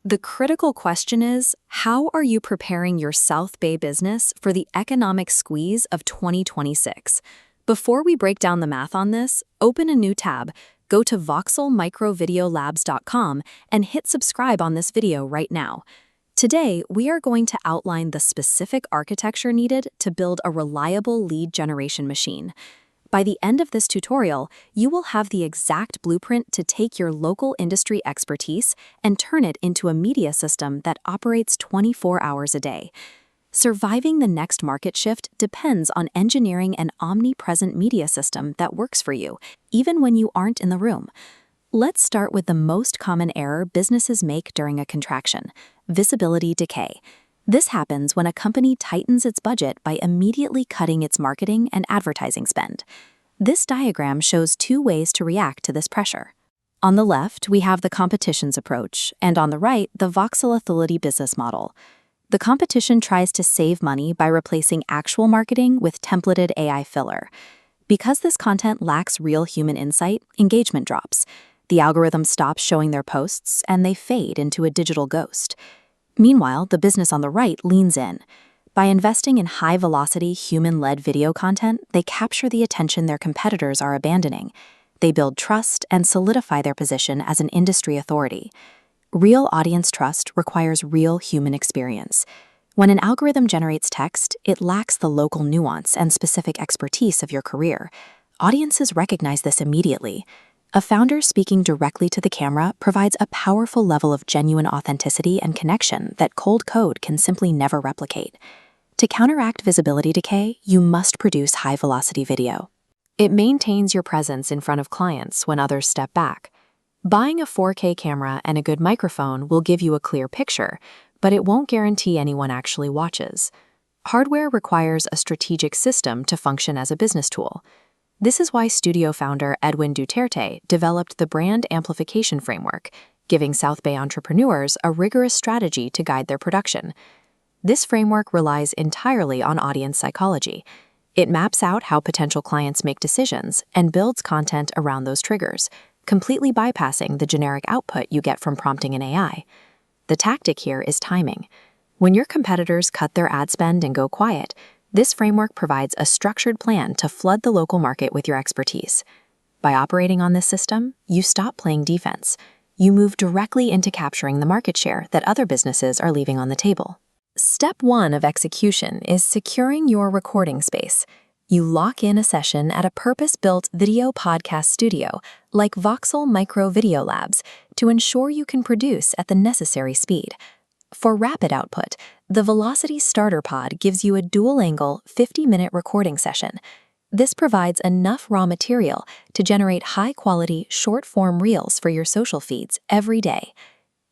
The critical question is, how are you preparing your South Bay business for the economic squeeze of 2026? Before we break down the math on this, open a new tab, go to voxelmicrovideolabs.com and hit subscribe on this video right now. Today, we are going to outline the specific architecture needed to build a reliable lead generation machine. By the end of this tutorial, you will have the exact blueprint to take your local industry expertise and turn it into a media system that operates 24 hours a day. Surviving the next market shift depends on engineering an omnipresent media system that works for you, even when you aren't in the room. Let's start with the most common error businesses make during a contraction: visibility decay. This happens when a company tightens its budget by immediately cutting its marketing and advertising spend. This diagram shows two ways to react to this pressure. On the left, we have the competition's approach, and on the right, the Voxel Authority business model. The competition tries to save money by replacing actual marketing with templated AI filler. Because this content lacks real human insight, engagement drops. The algorithm stops showing their posts, and they fade into a digital ghost. Meanwhile, the business on the right leans in. By investing in high-velocity, human-led video content, they capture the attention their competitors are abandoning. They build trust and solidify their position as an industry authority. Real audience trust requires real human experience. When an algorithm generates text, it lacks the local nuance and specific expertise of your career. Audiences recognize this immediately. A founder speaking directly to the camera provides a powerful level of genuine authenticity and connection that cold code can simply never replicate. To counteract visibility decay, you must produce high-velocity video. It maintains your presence in front of clients when others step back. Buying a 4K camera and a good microphone will give you a clear picture, but it won't guarantee anyone actually watches. Hardware requires a strategic system to function as a business tool. This is why studio founder Edwin Duterte developed the brand amplification framework, giving South Bay entrepreneurs a rigorous strategy to guide their production. This framework relies entirely on audience psychology. It maps out how potential clients make decisions and builds content around those triggers, completely bypassing the generic output you get from prompting an AI. The tactic here is timing. When your competitors cut their ad spend and go quiet, this framework provides a structured plan to flood the local market with your expertise. By operating on this system, you stop playing defense. You move directly into capturing the market share that other businesses are leaving on the table. Step 1 of execution is securing your recording space. You lock in a session at a purpose-built video podcast studio like Voxel Micro Video Labs to ensure you can produce at the necessary speed. For rapid output, the Velocity Starter Pod gives you a dual-angle 50-minute recording session. This provides enough raw material to generate high-quality, short-form reels for your social feeds every day.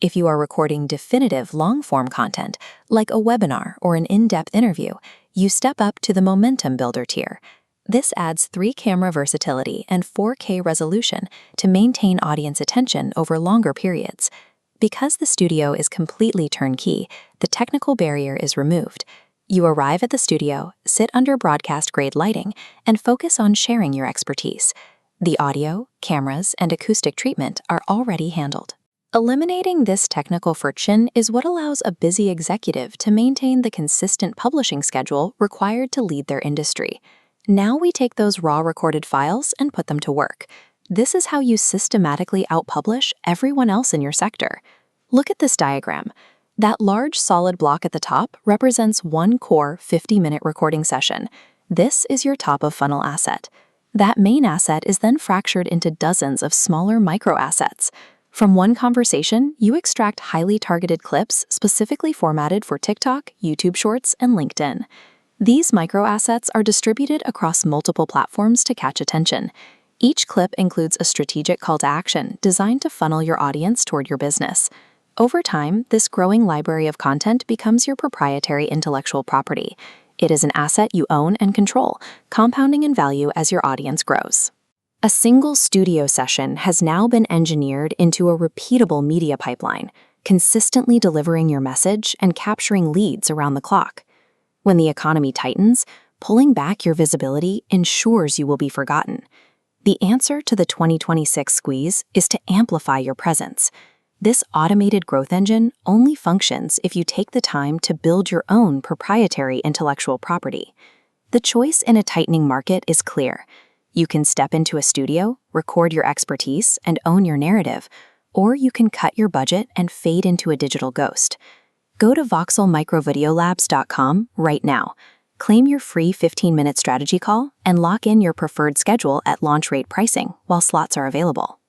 If you are recording definitive long-form content, like a webinar or an in-depth interview, you step up to the Momentum Builder tier. This adds 3-camera versatility and 4K resolution to maintain audience attention over longer periods. Because the studio is completely turnkey, the technical barrier is removed. You arrive at the studio, sit under broadcast-grade lighting, and focus on sharing your expertise. The audio, cameras, and acoustic treatment are already handled. Eliminating this technical friction is what allows a busy executive to maintain the consistent publishing schedule required to lead their industry. Now we take those raw recorded files and put them to work. This is how you systematically outpublish everyone else in your sector. Look at this diagram. That large solid block at the top represents one core 50-minute recording session. This is your top-of-funnel asset. That main asset is then fractured into dozens of smaller micro-assets. From one conversation, you extract highly targeted clips specifically formatted for TikTok, YouTube Shorts, and LinkedIn. These micro-assets are distributed across multiple platforms to catch attention. Each clip includes a strategic call to action designed to funnel your audience toward your business. Over time, this growing library of content becomes your proprietary intellectual property. It is an asset you own and control, compounding in value as your audience grows. A single studio session has now been engineered into a repeatable media pipeline, consistently delivering your message and capturing leads around the clock. When the economy tightens, pulling back your visibility ensures you will be forgotten. The answer to the 2026 squeeze is to amplify your presence. This automated growth engine only functions if you take the time to build your own proprietary intellectual property. The choice in a tightening market is clear. You can step into a studio, record your expertise, and own your narrative, or you can cut your budget and fade into a digital ghost. Go to voxelmicrovideolabs.com right now. Claim your free 15-minute strategy call and lock in your preferred schedule at launch rate pricing while slots are available.